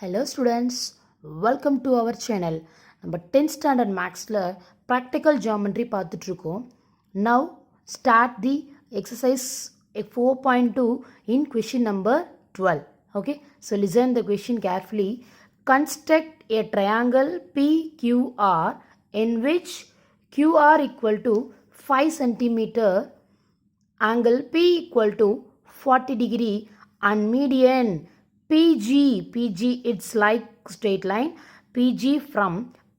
Hello students, welcome to our channel. நம்ம 10th standard mathsல practical geometry பார்த்துட்டு இருக்கோம். Now start the exercise 4.2 in question number 12. Okay, so listen the question carefully. Construct a triangle PQR in which QR equal to 5 centimeter, angle P equal to 40 degree and median PG it's like straight line PG from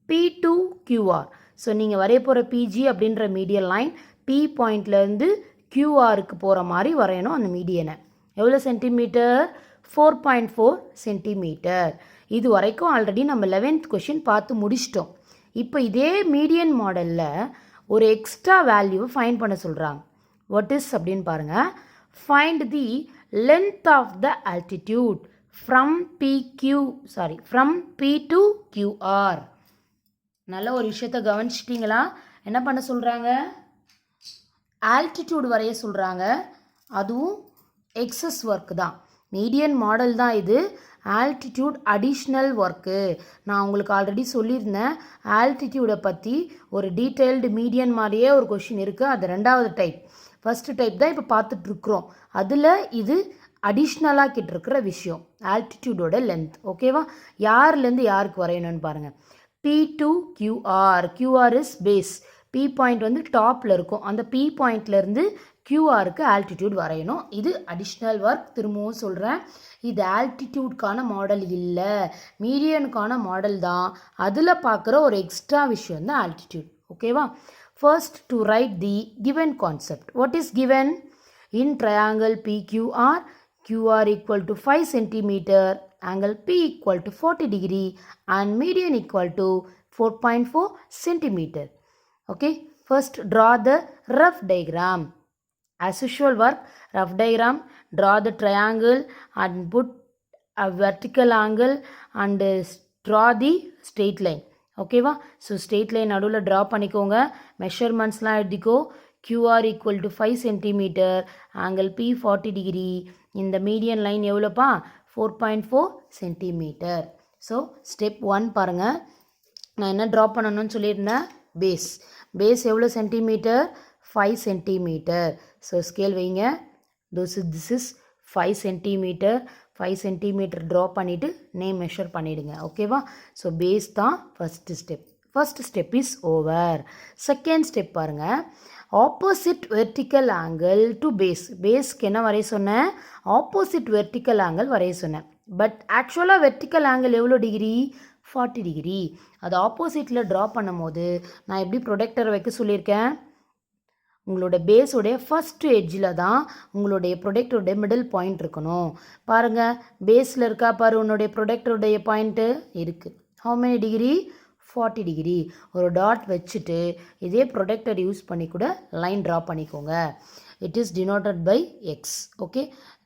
P to QR. So நீங்கள் வரைய போகிற PG அப்படின்ற median line P பாயிண்ட்லேருந்து QRக்கு போகிற மாதிரி வரையணும். அந்த மீடியனை எவ்வளோ சென்டிமீட்டர்? 4.4 சென்டிமீட்டர். இது வரைக்கும் ஆல்ரெடி நம்ம 11th கொஷின் பார்த்து முடிச்சிட்டோம். இப்போ இதே மீடியன் மாடலில் ஒரு எக்ஸ்ட்ரா வேல்யூ ஃபைண்ட் பண்ண சொல்கிறாங்க. வாட் இஸ் அப்படின்னு பாருங்கள். Find the length of the altitude from P to QR. நல்ல ஒரு விஷயத்தை கவனிச்சிட்டிங்களா? என்ன பண்ண சொல்கிறாங்க? ஆல்டிடியூட் வரைய சொல்கிறாங்க. அதுவும் எக்ஸஸ் ஒர்க் தான். மீடியன் மாடல் தான் இது. Altitude additional work. நான் உங்களுக்கு ஆல்ரெடி சொல்லியிருந்தேன். ஆல்டிடியூடை பற்றி ஒரு டீட்டெயில்டு மீடியன் மாதிரியே ஒரு கொஷின் இருக்குது. அது ரெண்டாவது டைப். ஃபஸ்ட்டு டைப் தான் இப்போ பார்த்துட்ருக்குறோம். அதில் இது அடிஷ்னலாக கிட்டிருக்கிற விஷயம் ஆல்டிடியூடோட லென்த். ஓகேவா? யார்லேருந்து யாருக்கு வரையணும்னு பாருங்கள். P to QR. QR is base. P point வந்து டாப்பில் இருக்கும். அந்த P பாயிண்ட்லேருந்து QRக்கு ஆல்டிடியூட் வரையணும். இது அடிஷ்னல் ஒர்க். திரும்பவும் சொல்கிறேன், இது ஆல்டிடியூட்கான மாடல் இல்லை, மீடியனுக்கான மாடல் தான். அதில் பார்க்குற ஒரு எக்ஸ்ட்ரா விஷயம் தான் ஆல்டிடியூட். ஓகேவா? First to write the given concept. What is given? In triangle PQR, QR equal to 5 centimeter, angle P equal to 40 degree and median equal to 4.4 centimeter. Okay, first draw the rough diagram. As usual work, rough diagram, draw the triangle and put a vertical angle and draw the straight line. ஓகேவா? So straight line நடுவில் draw பண்ணிக்கோங்க. மெஷர்மெண்ட்ஸ்லாம் எழுதிக்கோ. QR equal to 5 centimeter, angle P 40 degree. இந்த median line எவ்வளோப்பா? 4.4 centimetre. So step 1 பாருங்கள். நான் என்ன draw பண்ணணும்னு சொல்லியிருந்தேன்? பேஸ். பேஸ் எவ்வளோ சென்டிமீட்டர்? 5 சென்டிமீட்டர். ஸோ ஸ்கேல் வைங்க. This is 5 centimetre. 5 centimetre draw பண்ணிவிட்டு நேம் மெஷர் பண்ணிவிடுங்க. ஓகேவா? ஸோ பேஸ் தான் first step. First step is over. Second step பாருங்கள். Opposite vertical angle to base. பேஸ்க்கு என்ன வரைய சொன்னேன்? ஆப்போசிட் வெர்டிக்கல் ஆங்கிள் வரைய சொன்னேன். பட் ஆக்சுவலாக வெர்டிக்கல் ஆங்கிள் எவ்வளோ டிகிரி? 40 டிகிரி. அது ஆப்போசிட்டில் ட்ரா பண்ணும் போது நான் எப்படி ப்ரொடெக்டர் வைக்க சொல்லியிருக்கேன்? உங்களோட பேஸோடைய ஃபஸ்ட்டு எட்ஜில் தான் உங்களுடைய ப்ரொடெக்டருடைய மிடில் பாயிண்ட் இருக்கணும். பாருங்கள், பேஸில் இருக்கா பாரு உன்னுடைய ப்ரொடெக்டருடைய பாயிண்ட்டு இருக்குது. How many degree? 40 டிகிரி. ஒரு டாட் வச்சுட்டு இதே ப்ரொடெக்டர் யூஸ் பண்ணி கூட லைன் ட்ரா பண்ணிக்கோங்க. It is denoted by X. Okay,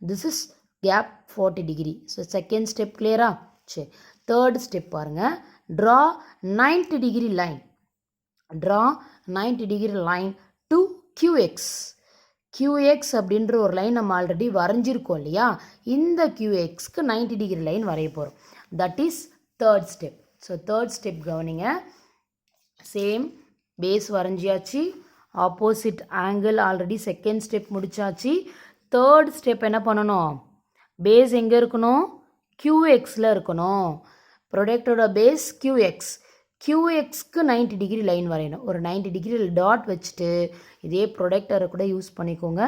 this is cap 40 degree. So second step கிளியரா? சரி, தேர்ட் ஸ்டெப் பாருங்கள். Draw 90 degree line. Draw 90 degree line to QX. QX அப்படின்ற ஒரு லைன் நம்ம ஆல்ரெடி வரைஞ்சிருக்கோம் இல்லையா? இந்த QXக்கு 90 டிகிரி லைன் வரைய போகிறோம். That is third step. So third step கவனிங்க. சேம் பேஸ் வரைஞ்சியாச்சு. Opposite angle already second step முடிச்சாச்சு. தேர்ட் ஸ்டெப் என்ன பண்ணணும்? பேஸ் எங்கே இருக்கணும்? QXல இருக்கணும். ப்ரொடக்டரோட பேஸ் QX. QXக்கு 90 டிகிரி லைன் வரையணும். ஒரு 90 டிகிரி டாட் வச்சுட்டு இதே ப்ரொடக்டரை கூட யூஸ் பண்ணிக்கோங்க.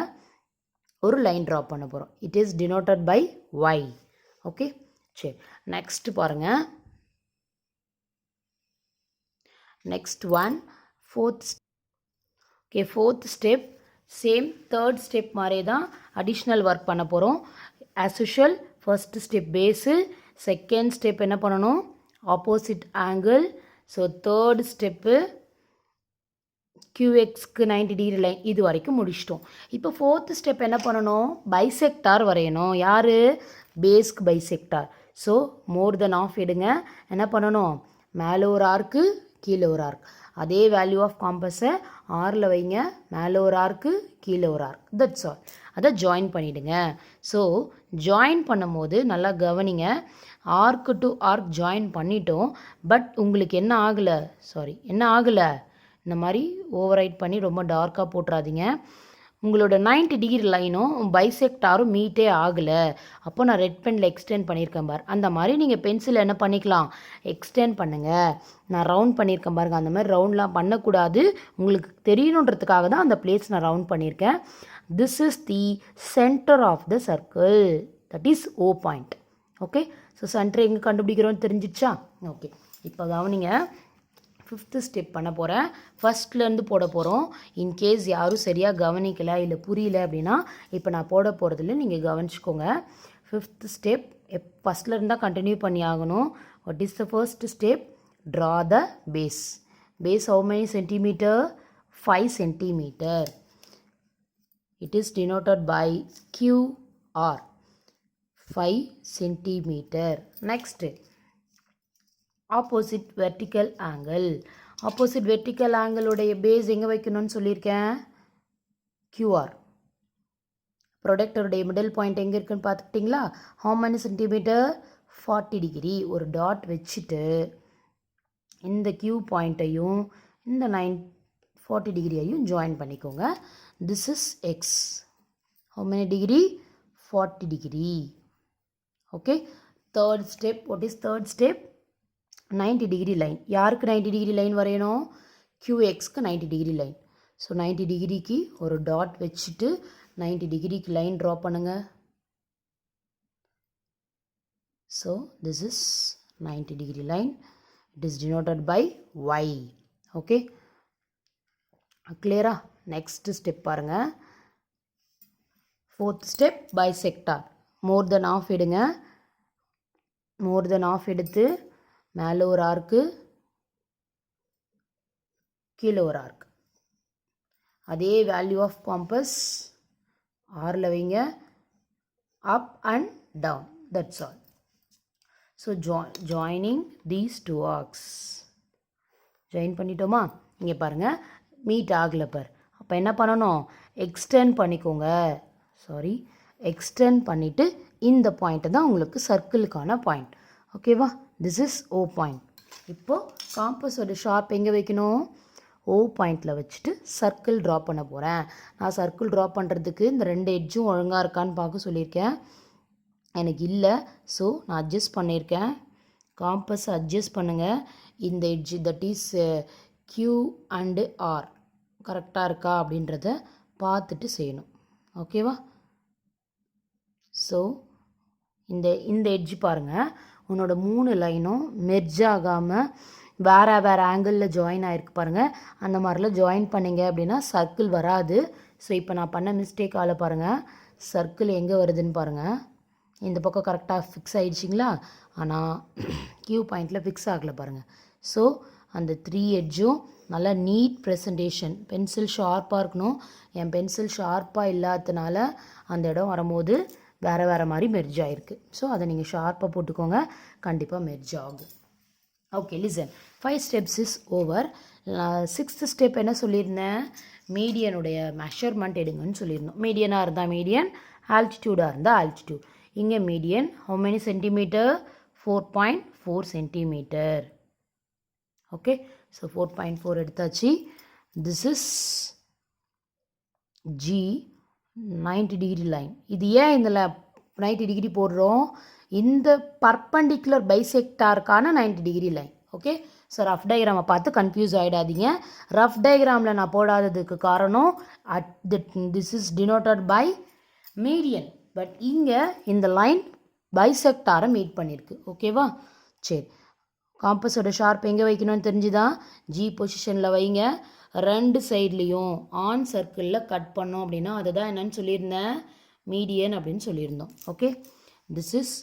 ஒரு லைன் ட்ரா பண்ண போகிறோம். It is denoted by Y. Okay, சரி. நெக்ஸ்ட் பாருங்கள். Next one fourth. Okay, fourth step same third step மாதிரியே தான் அடிஷ்னல் ஒர்க் பண்ண போகிறோம். As usual first step base. Second step என்ன பண்ணணும்? Opposite angle. So third step QXக்கு 90 டிகிரி லைன். இது வரைக்கும் முடிச்சிட்டோம். இப்போ ஃபோர்த் ஸ்டெப் என்ன பண்ணணும்? பைசெக்டார் வரையணும். யார்? பேஸ்க்கு bisector. So more than half எடுங்க. என்ன பண்ணணும்? மேலே ஒரு ஆர்க்கு, கீழே ஒரு ஆர்க். அதே வேல்யூ ஆஃப் காம்பஸை ஆரில் வைங்க. மேலே ஒரு ஆர்க்கு, கீழே ஒரு ஆர்க். That's all. அதை ஜாயின் பண்ணிவிடுங்க. ஸோ ஜாயின் பண்ணும்போது நல்லா கவனிங்க. ஆர்க்கு டு ஆர்க் ஜாயின் பண்ணிட்டோம். பட் உங்களுக்கு என்ன ஆகலை இந்த மாதிரி ஓவர் ரைட் பண்ணி ரொம்ப டார்க்காக போட்டுறாதீங்க. உங்களோட 90 டிகிரி லைனும் பைசெக்டாரும் மீட்டே ஆகலை. அப்போ நான் ரெட் பெனில் எக்ஸ்டெண்ட் பண்ணியிருக்கேன் பார். அந்த மாதிரி நீங்கள் பென்சில் என்ன பண்ணிக்கலாம், எக்ஸ்டெண்ட் பண்ணுங்கள். நான் ரவுண்ட் பண்ணியிருக்கேன் பாருங்கள். அந்த மாதிரி ரவுண்ட்லாம் பண்ணக்கூடாது, உங்களுக்கு தெரியணுன்றதுக்காக தான் அந்த பிளேஸ் நான் ரவுண்ட் பண்ணியிருக்கேன். This is the centre of the circle, that is O point. Okay, so centre எங்கே கண்டுபிடிக்கிறோன்னு தெரிஞ்சிச்சா? ஓகே, இப்போ கவனிங்க. 5th ஸ்டெப் பண்ண போகிறேன். ஃபஸ்ட்லேருந்து போட போகிறோம். இன்கேஸ் யாரும் சரியாக கவனிக்கலை இல்லை புரியல அப்படின்னா இப்போ நான் போட போகிறதில்ல, நீங்கள் கவனிச்சுக்கோங்க. 5th ஸ்டெப் ஃபஸ்ட்லேருந்து தான் கண்டினியூ பண்ணி ஆகணும். What is the first step? Draw the base. Base how many centimetre? 5 centimetre. It is denoted by QR, 5 centimeter. Next, opposite vertical angle. Opposite vertical angle உடைய base எங்க வைக்கணும்னு சொல்லியிருக்கேன்? QR. Product உடைய middle point எங்க இருக்குன்னு பார்த்துக்கிட்டீங்களா? How many centimeter? 40 degree. ஒரு dot வச்சுட்டு இந்த Q பாயிண்ட்டையும் இந்த 40 டிகிரியையும் ஜாயின் பண்ணிக்கோங்க. This is X. How many degree? 40 degree. Okay. Third step. What is third step? 90 degree line. யாருக்கு 90 degree line வரையணும்? QXக்கு 90 degree line. So 90 டிகிரிக்கு ஒரு டாட் வச்சுட்டு 90 டிகிரிக்கு லைன் ட்ரா பண்ணுங்க. So this is 90 degree line. It is denoted by Y. Okay. Clear? Next step பாருங்க. 4th step bisector. More than half எடுங்க. More than half எடுத்து மேலே ஒரு ஆர்க்கு கீழே ஒரு ஆர்க். அதே வேல்யூ ஆஃப் காம்பஸ் ஆரில் வைங்க. Up and down. That's all. So joining these two arcs. Join பண்ணிட்டோமா? இங்கே பாருங்கள், மீட் ஆகலை பார். அப்போ என்ன பண்ணணும்? எக்ஸ்டெண்ட் பண்ணிக்கோங்க. எக்ஸ்டெண்ட் பண்ணிவிட்டு இந்த பாயிண்ட்டு தான் உங்களுக்கு சர்க்கிளுக்கான பாயிண்ட். ஓகேவா? This is O point. இப்போது காம்பஸோட ஷார்ப் எங்கே வைக்கணும்? O பாயிண்டில் வச்சுட்டு சர்க்கிள் ட்ரா பண்ண போகிறேன். நான் சர்க்கிள் ட்ரா பண்ணுறதுக்கு இந்த 2 எட்ஜும் ஒழுங்காக இருக்கான்னு பார்க்க சொல்லியிருக்கேன். எனக்கு இல்லை, ஸோ நான் அட்ஜஸ்ட் பண்ணியிருக்கேன். காம்பஸ் அட்ஜஸ்ட் பண்ணுங்கள். இந்த edge that is Q and R கரெக்டாக இருக்கா அப்படின்றத பார்த்துட்டு செய்யணும். ஓகேவா? ஸோ இந்த எட்ஜ் பாருங்கள், உன்னோட 3 லைனும் மெர்ஜ் ஆகாமல் வேறு ஆங்கிளில் ஜாயின் ஆகிருக்கு பாருங்கள். அந்த மாதிரிலாம் ஜாயின் பண்ணிங்க அப்படின்னா சர்க்கிள் வராது. ஸோ இப்போ நான் பண்ண மிஸ்டேக் ஆள பாருங்கள். சர்க்கிள் எங்கே வருதுன்னு பாருங்கள். இந்த பக்கம் கரெக்டாக ஃபிக்ஸ் ஆகிடுச்சிங்களா? ஆனால் Q பாயிண்டில் ஃபிக்ஸ் ஆகலை பாருங்கள். ஸோ அந்த 3 எட்ஜும் நல்லா நீட் ப்ரெசன்டேஷன். பென்சில் ஷார்ப்பாக இருக்கணும். என் பென்சில் ஷார்ப்பாக இல்லாததுனால அந்த இடம் வரும்போது வேறு மாதிரி மெர்ஜ் ஆகிருக்கு. ஸோ அதை நீங்கள் ஷார்ப்பாக போட்டுக்கோங்க, கண்டிப்பாக மெர்ஜ் ஆகும். Okay, listen. 5 steps is over. 6th step என்ன சொல்லியிருந்தேன்? மீடியனுடைய மெஷர்மெண்ட் எடுங்கன்னு சொல்லியிருந்தோம். மீடியனாக இருந்தால் மீடியன், ஆல்டிடியூடாக இருந்தால் ஆல்டிடியூட். இங்கே median how many centimetre? 4.4 centimetre. Okay, so 4.4 எடுத்தாச்சு. This is G 90 degree line. இது ஏன் இந்த 90 டிகிரி போடுறோம்? இந்த பர்பண்டிகுலர் பைசெக்டாருக்கான 90 degree line. Okay, so rough டயக்ராமை பார்த்து கன்ஃபியூஸ் ஆகிடாதீங்க. ரஃப் டயக்ராமில் நான் போடாததுக்கு காரணம் this is denoted by median. But இங்கே இந்த லைன் பைசெக்டாரை மீட் பண்ணியிருக்கு. ஓகேவா? சரி, காம்பஸோட ஷார்ப் எங்கே வைக்கணும்னு தெரிஞ்சுதான் G பொசிஷனில் வைங்க. 2 சைட்லேயும் ஆன் சர்க்கிளில் கட் பண்ணோம் அப்படின்னா அதை தான் என்னன்னு சொல்லியிருந்தேன்? மீடியன் அப்படின்னு சொல்லியிருந்தோம். Okay, this is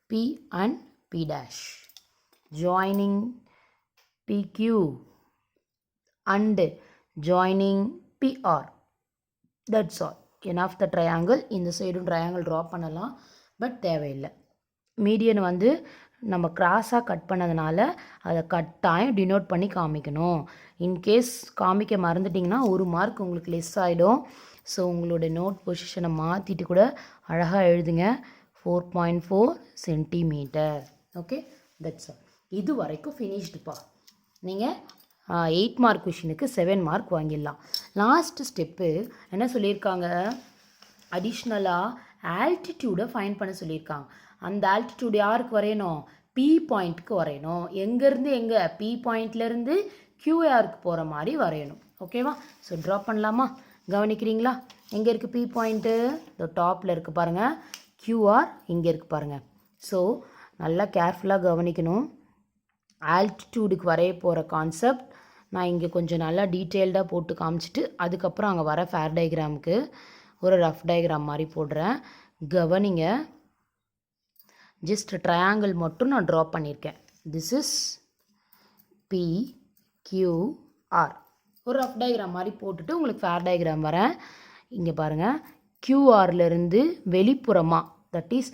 P and P dash. Joining PQ and joining PR. That's all. Enough the triangle. இந்த சைடும் ட்ரையாங்கிள் ட்ரா பண்ணலாம், பட் தேவையில்லை. மீடியன் வந்து நம்ம கிராஸாக கட் பண்ணதுனால அதை கட்டாயம் டினோட் பண்ணி காமிக்கணும். இன்கேஸ் காமிக்க மறந்துட்டிங்கன்னா 1 மார்க் உங்களுக்கு லெஸ் ஆகிடும். ஸோ உங்களோட நோட் பொசிஷனை மாற்றிட்டு கூட அழகாக எழுதுங்க. 4.4 சென்டிமீட்டர். Okay, that's all. இது வரைக்கும் ஃபினிஷ்டுப்பா. நீங்கள் 8 மார்க் கொஷினுக்கு 7 மார்க் வாங்கிடலாம். லாஸ்ட் ஸ்டெப்பு என்ன சொல்லியிருக்காங்க, அடிஷ்னலாக ஆல்டிடியூடை ஃபைண்ட் பண்ண சொல்லியிருக்காங்க. அந்த ஆல்டிடியூட் யாருக்கு வரையணும், பி பாயிண்ட்டுக்கு வரையணும். எங்கேருந்து எங்கே, பி பாயிண்ட்லேருந்து கியூஆருக்கு போகிற மாதிரி வரையணும். ஓகேவா? ஸோ ட்ரா பண்ணலாமா? கவனிக்கிறீங்களா? எங்கே இருக்குது பி பாயிண்ட்டு, இந்த டாப்பில் இருக்குது பாருங்கள். கியூஆர் இங்கே இருக்குது பாருங்கள். ஸோ நல்லா கேர்ஃபுல்லாக கவனிக்கணும். ஆல்டிடியூடுக்கு வரைய போகிற கான்செப்ட் நான் இங்கே கொஞ்சம் நல்லா டீட்டெயில்டாக போட்டு காமிச்சிட்டு அதுக்கப்புறம் அங்கே வர ஃபேர் டயக்ராமுக்கு ஒரு ரஃப் டயக்ராம் மாதிரி போடுறேன். கவனிங்க. ஜஸ்ட் ட்ரையாங்கிள் மட்டும் நான் ட்ரா பண்ணியிருக்கேன். This is P QR. ஒரு ரஃப் டயக்ராம் மாதிரி போட்டுட்டு உங்களுக்கு ஃபேர் டயக்ராம் வரேன். இங்கே பாருங்கள், கியூஆர்லேருந்து வெளிப்புறமாக, தட் இஸ்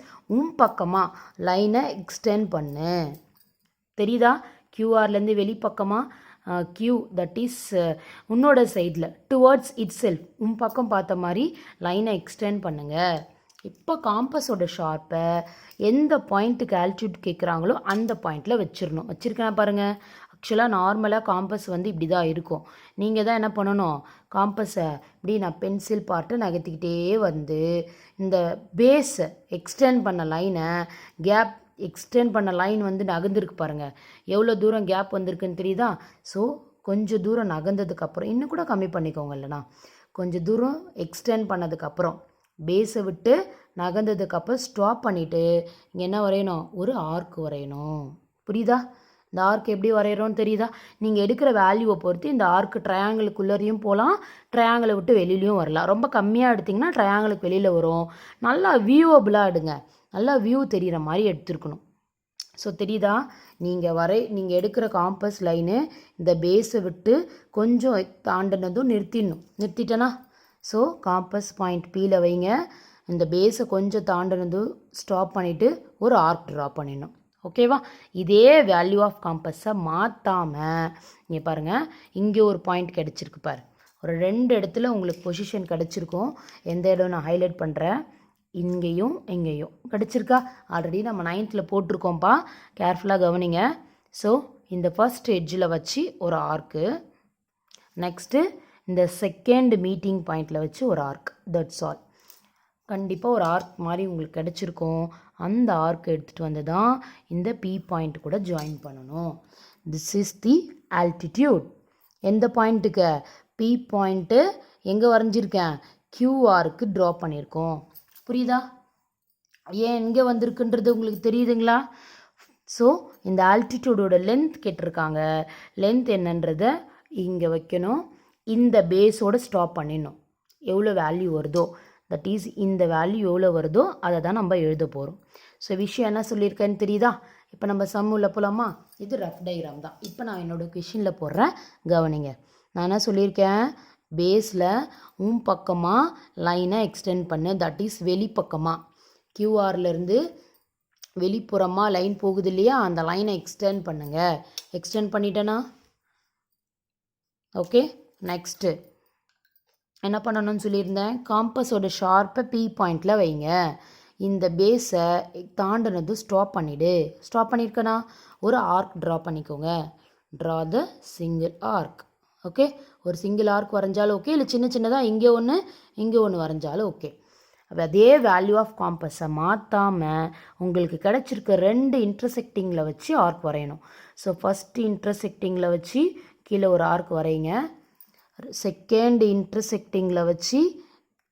பக்கமாக லைனை எக்ஸ்டெண்ட் பண்ணு. தெரியுதா? கியூஆர்லேருந்து வெளிப்பக்கமாக கியூ, தட் இஸ் உன்னோட சைடில் டுவர்ட்ஸ் இட் செல்ஃப் பக்கம் பார்த்த மாதிரி லைனை எக்ஸ்டெண்ட் பண்ணுங்கள். இப்போ காம்பஸோட ஷார்ப்பை எந்த பாயிண்ட்டுக்கு ஆல்டிடியூட் கேட்குறாங்களோ அந்த பாயிண்டில் வச்சிடணும். வச்சுருக்கேன் பாருங்கள். ஆக்சுவலாக நார்மலாக காம்பஸ் வந்து இப்படி தான் இருக்கும். நீங்கள் தான் என்ன பண்ணணும், காம்பஸை இப்படி நான் பென்சில் பார்ட்டு நகர்த்திக்கிட்டே வந்து இந்த பேஸை எக்ஸ்டெண்ட் பண்ண லைனை, கேப் எக்ஸ்டெண்ட் பண்ண லைன் வந்து நகர்ந்துருக்கு பாருங்கள். எவ்வளோ தூரம் கேப் வந்திருக்குன்னு தெரியுதா? ஸோ கொஞ்சம் தூரம் நகர்ந்ததுக்கப்புறம் இன்னும் கூட கம்மி பண்ணிக்கோங்க. இல்லைனா கொஞ்சம் தூரம் எக்ஸ்டெண்ட் பண்ணதுக்கப்புறம் பேஸை விட்டு நகர்ந்ததுக்கப்புறம் ஸ்டாப் பண்ணிவிட்டு இங்கே என்ன வரையணும், ஒரு ஆர்க் வரையணும். புரியுதா? இந்த ஆர்க் எப்படி வரைகிறோன்னு தெரியுதா? நீங்கள் எடுக்கிற வேல்யூவை பொறுத்து இந்த ஆர்க் ட்ரையாங்கிளுக்குள்ளேயும் போகலாம், ட்ரையாங்கிளை விட்டு வெளியிலையும் வரலாம். ரொம்ப கம்மியாக எடுத்திங்கன்னா ட்ரையாங்கிளுக்கு வெளியில் வரும். நல்லா வியூவபுளாக எடுங்க, நல்லா வியூ தெரிகிற மாதிரி எடுத்துருக்கணும். ஸோ தெரியுதா? நீங்கள் எடுக்கிற காம்பஸ் லைனு இந்த பேஸை விட்டு கொஞ்சம் தாண்டினதும் நிறுத்திட்டேனா? ஸோ காம்பஸ் பாயிண்ட் பியில் வைங்க. இந்த பேஸை கொஞ்சம் தாண்டினதும் ஸ்டாப் பண்ணிவிட்டு ஒரு ஆர்க் ட்ரா பண்ணிடணும். ஓகேவா? இதே வேல்யூ ஆஃப் காம்பஸை மாற்றாமல் இங்கே பாருங்கள், இங்கே ஒரு பாயிண்ட் கிடச்சிருக்கு பாரு. ஒரு 2 இடத்துல உங்களுக்கு பொசிஷன் கிடச்சிருக்கும். எந்த இடம் நான் ஹைலைட் பண்ணுறேன், இங்கேயும் இங்கேயும் கிடச்சிருக்கா? ஆல்ரெடி நம்ம 9th போட்டிருக்கோம்ப்பா. கேர்ஃபுல்லாக கவனிங்க. ஸோ இந்த ஃபர்ஸ்ட் எட்ஜில் வச்சு ஒரு ஆர்க்கு, நெக்ஸ்ட்டு இந்த செகண்ட் மீட்டிங் பாயிண்டில் வச்சு ஒரு ஆர்க். That's all. கண்டிப்பாக ஒரு ஆர்க் மாதிரி உங்களுக்கு கிடச்சிருக்கும். அந்த ஆர்க் எடுத்துகிட்டு வந்து தான் இந்த பி பாயிண்ட் கூட ஜாயின் பண்ணணும். This is the altitude. எந்த பாயிண்ட்டுக்கு? பி பாயிண்ட்டு எங்கே வரைஞ்சிருக்கேன், கியூஆருக்கு ட்ரா பண்ணியிருக்கோம். புரியுதா? ஏன் எங்கே வந்திருக்குன்றது உங்களுக்கு தெரியுதுங்களா? ஸோ இந்த ஆல்டிடியூடோட லென்த் கேட்டிருக்காங்க. லென்த் என்னன்றதை இங்கே வைக்கணும். இந்த பேஸோடு ஸ்டாப் பண்ணிடணும். எவ்வளோ வேல்யூ வருதோ, தட் இஸ் இந்த வேல்யூ எவ்வளோ வருதோ அதை தான் நம்ம எழுத போகிறோம். ஸோ விஷயம் என்ன சொல்லியிருக்கேன்னு தெரியுதா? இப்போ நம்ம சம் உள்ள போகலாமா? இது ரஃப் டயக்ராம் தான். இப்போ நான் என்னோடய கொஷினில் போடுறேன், கவனிங்க. நான் என்ன சொல்லியிருக்கேன், பேஸில் பக்கமாக லைனை எக்ஸ்டெண்ட் பண்ணு, தட் இஸ் வெளிப்பக்கமாக. கியூஆர்லேருந்து வெளிப்புறமாக லைன் போகுது இல்லையா, அந்த லைனை எக்ஸ்டெண்ட் பண்ணுங்கள். எக்ஸ்டெண்ட் பண்ணிட்டேனா? ஓகே. நெக்ஸ்ட்டு என்ன பண்ணணும்னு சொல்லியிருந்தேன், காம்பஸோட ஷார்ப்பை பி பாயிண்டில் வைங்க. இந்த பேஸை தாண்டினதும் ஸ்டாப் பண்ணிவிடு. ஸ்டாப் பண்ணியிருக்கேனா? ஒரு ஆர்க் ட்ரா பண்ணிக்கோங்க. Draw the single arc. Okay. ஒரு சிங்கிள் ஆர்க் வரைஞ்சாலும் ஓகே, இல்லை சின்ன சின்னதாக இங்கே ஒன்று வரைஞ்சாலும் ஓகே. அதே வேல்யூ ஆஃப் காம்பஸை மாற்றாமல் உங்களுக்கு கிடச்சிருக்க 2 இன்டர்செக்டிங்கில் வச்சு ஆர்க் வரையணும். ஸோ ஃபஸ்ட்டு இன்டர்செக்டிங்கில் வச்சு கீழே ஒரு ஆர்க் வரைங்க. செகண்ட் இன்டர்செக்டிங்கில் வச்சு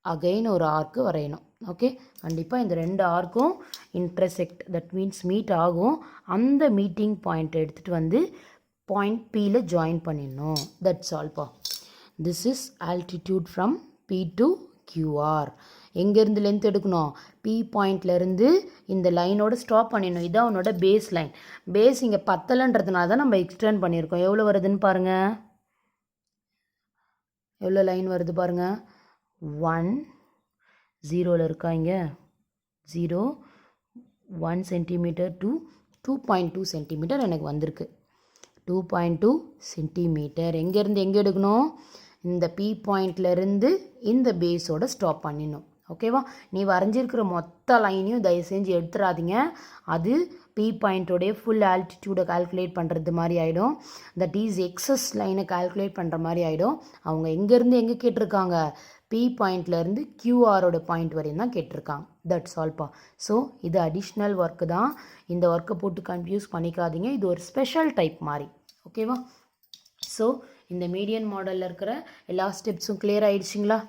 அகைன் ஒரு ஆர்க்கு வரையணும். ஓகே. கண்டிப்பாக இந்த 2 ஆர்க்கும் இன்டர்செக்ட், தட் மீன்ஸ் மீட் ஆகும். அந்த மீட்டிங் பாயிண்ட் எடுத்துகிட்டு வந்து பாயிண்ட் பியில் ஜாயின் பண்ணிடணும். தட்ஸ் ஆல்ப்பா. This is altitude from P to QR. எங்கேருந்து லென்த் எடுக்கணும், பி பாயிண்ட்லேருந்து இந்த லைனோட ஸ்டாப் பண்ணிடணும். இதான் உன்னோட பேஸ் லைன். பேஸ் இங்கே பத்தலைன்றதுனால தான் நம்ம எக்ஸ்டெண்ட் பண்ணியிருக்கோம். எவ்வளோ வருதுன்னு பாருங்கள், எவ்வளோ லைன் வருது பாருங்கள். 1 0 இருக்கா, இங்கே 0 1 சென்டிமீட்டர் டு 2.2 சென்டிமீட்டர் எனக்கு வந்திருக்கு. 2.2 சென்டிமீட்டர் எங்கேருந்து எங்கே எடுக்கணும், இந்த பி பாயிண்ட்லேருந்து இந்த பேஸோட ஸ்டாப் பண்ணிடணும். ஓகேவா? நீ வரைஞ்சிருக்கிற மொத்த லைனையும் தயவு செஞ்சு எடுத்துடாதீங்க. அது பி பாயிண்ட்டோடைய ஃபுல் ஆல்டிடியூடை கால்குலேட் பண்ணுறது மாதிரி ஆகிடும். தட் இஸ் எக்ஸஸ் லைனை கால்குலேட் பண்ணுற மாதிரி ஆகிடும். அவங்க எங்கேருந்து எங்கே கேட்டிருக்காங்க? பி பாயிண்ட்லேருந்து கியூஆரோட பாயிண்ட் வரையும் தான் கேட்டிருக்காங்க. தட்ஸ் ஆல்ப்பா. ஸோ இது அடிஷ்னல் ஒர்க்கு தான். இந்த ஒர்க்கை போட்டு கன்ஃபியூஸ் பண்ணிக்காதீங்க. இது ஒரு ஸ்பெஷல் டைப் மாதிரி. ஓகேவா? ஸோ இந்த மீடியன் மாடலில் இருக்கிற எல்லா ஸ்டெப்ஸும் கிளியர் ஆகிடுச்சிங்களா?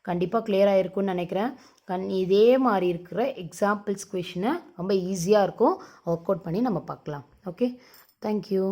கண்டிப்பாக கிளியர் ஆகிருக்குன்னு நினைக்கிறேன். இதே மாதிரி இருக்கிற எக்ஸாம்பிள்ஸ் கொஷினை ரொம்ப ஈஸியாக இருக்கும். ஒர்க் அவுட் பண்ணி நம்ம பார்க்கலாம். Okay, thank you.